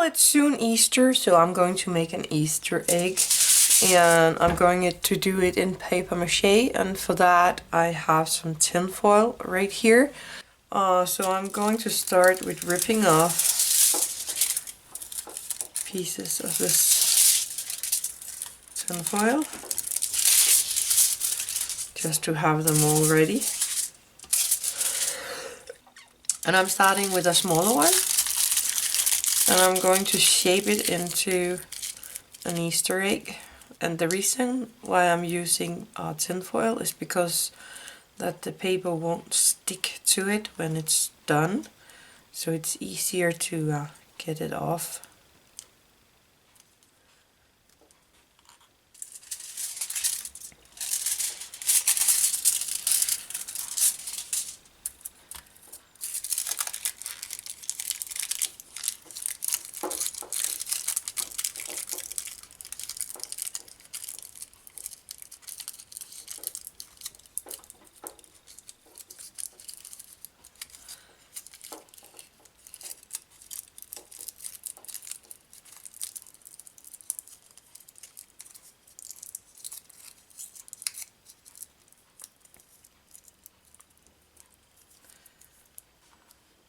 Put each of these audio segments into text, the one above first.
it's soon Easter, so I'm going to make an Easter egg. And I'm going to do it in paper mache, and for that I have some tin foil right here. So I'm going to start with ripping off pieces of this tin foil, just to have them all ready. And I'm starting with a smaller one, and I'm going to shape it into an Easter egg. And the reason why I'm using tin foil is because that the paper won't stick to it when it's done, so it's easier to get it off.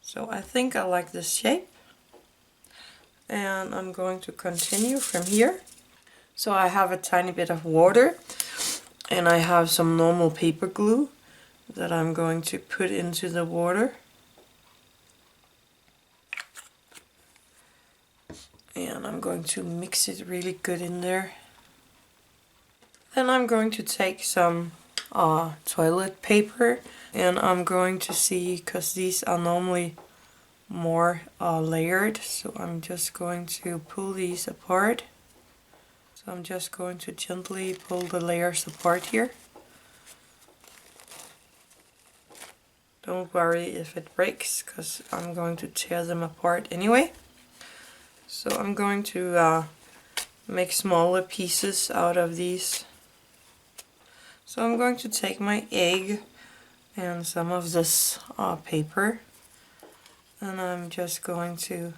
So I think I like this shape, and I'm going to continue from here. So I have a tiny bit of water, and I have some normal paper glue that I'm going to put into the water. And I'm going to mix it really good in there. Then I'm going to take some toilet paper, and I'm going to see, because these are normally more layered, so I'm just going to pull these apart. So I'm just going to gently pull the layers apart here. Don't worry if it breaks, because I'm going to tear them apart anyway. So I'm going to make smaller pieces out of these. So I'm going to take my egg and some of this paper, and I'm just going to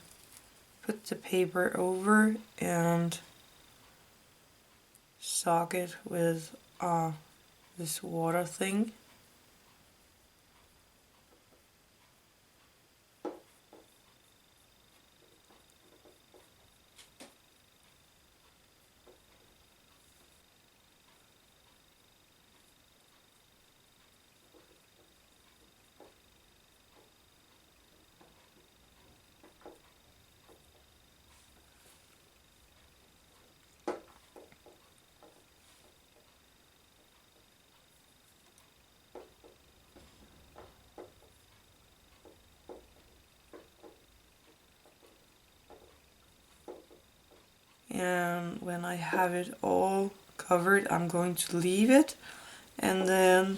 put the paper over and soak it with this water thing. And when I have it all covered, I'm going to leave it, and then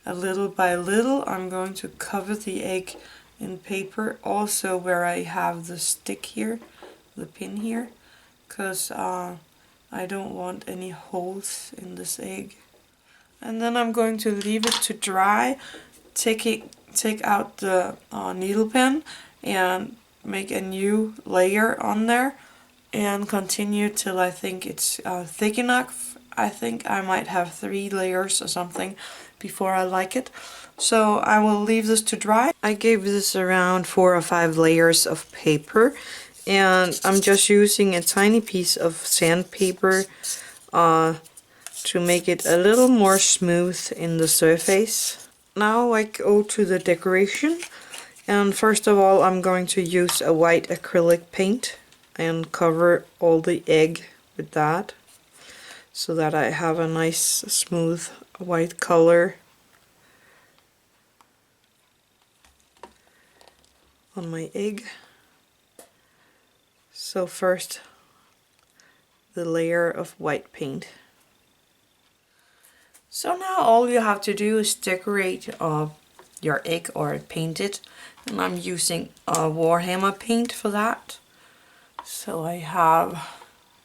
a little by little I'm going to cover the egg in paper, also where I have the stick here, the pin here, because I don't want any holes in this egg. And then I'm going to leave it to dry, take out the needle pen and make a new layer on there, and continue till I think it's thick enough. I think I might have 3 layers or something before I like it. So I will leave this to dry. I gave this around 4 or 5 layers of paper, and I'm just using a tiny piece of sandpaper to make it a little more smooth in the surface. Now I go to the decoration, and first of all I'm going to use a white acrylic paint and cover all the egg with that, so that I have a nice smooth white color on my egg. So first the layer of white paint. So now all you have to do is decorate your egg or paint it, and I'm using Warhammer paint for that. So I have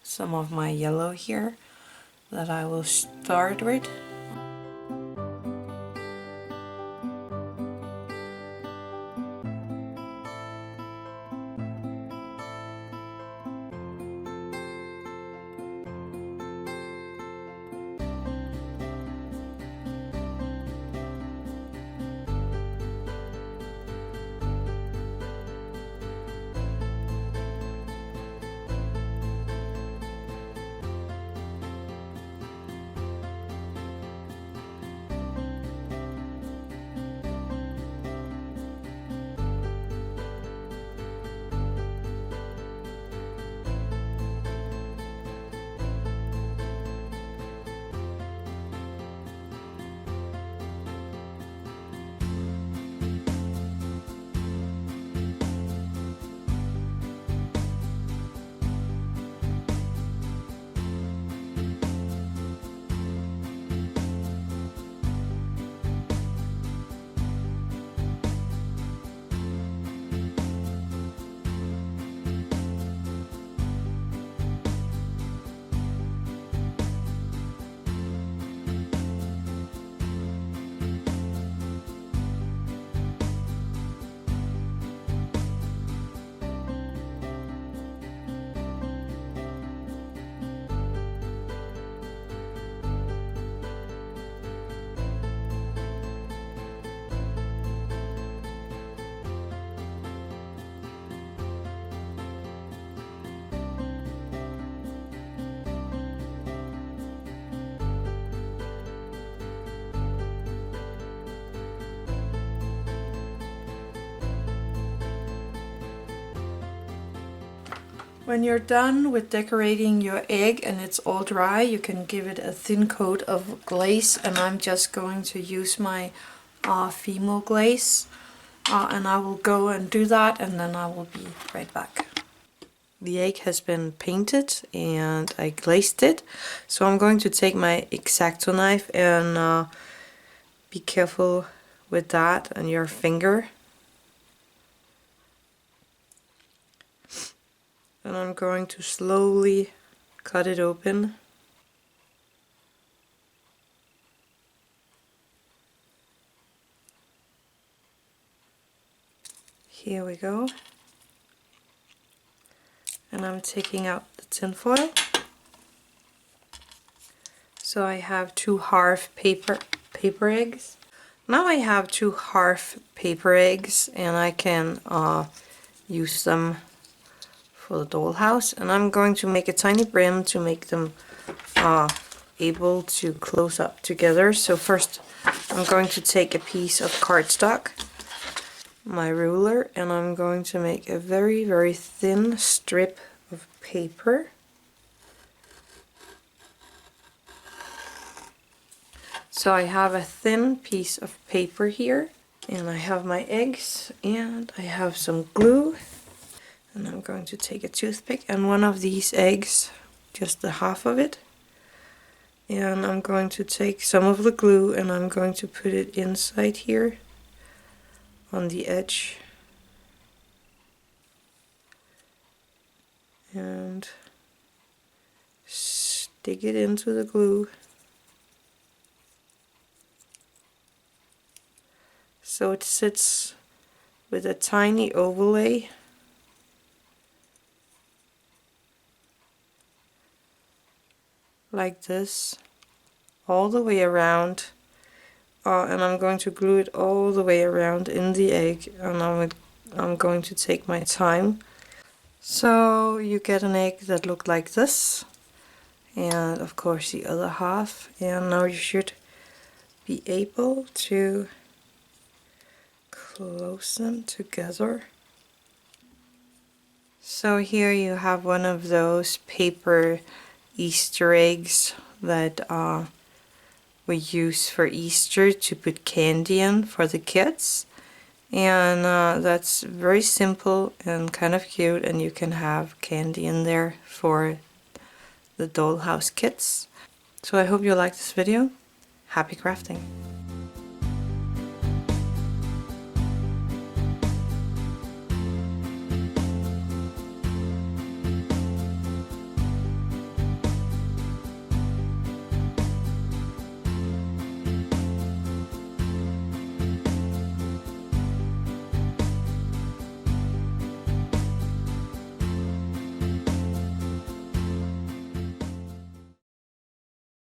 some of my yellow here that I will start with. When you're done with decorating your egg and it's all dry, you can give it a thin coat of glaze, and I'm just going to use my Fimo glaze, and I will go and do that, and then I will be right back. The egg has been painted and I glazed it, so I'm going to take my X-Acto knife and be careful with that and your finger. And I'm going to slowly cut it open. Here we go. And I'm taking out the tin foil. So I have 2 half paper eggs. Now I have 2 half paper eggs, and I can use them for the dollhouse. And I'm going to make a tiny brim to make them able to close up together. So first I'm going to take a piece of cardstock, my ruler, and I'm going to make a very, very thin strip of paper. So I have a thin piece of paper here, and I have my eggs, and I have some glue, and I'm going to take a toothpick and one of these eggs, just the half of it, and I'm going to take some of the glue and I'm going to put it inside here on the edge and stick it into the glue. So it sits with a tiny overlay. Like this, all the way around. And I'm going to glue it all the way around in the egg, and I'm going to take my time. So you get an egg that looked like this, and of course the other half, and now you should be able to close them together. So here you have one of those paper Easter eggs that we use for Easter to put candy in for the kids, and that's very simple and kind of cute, and you can have candy in there for the dollhouse kits. So I hope you liked this video. Happy crafting!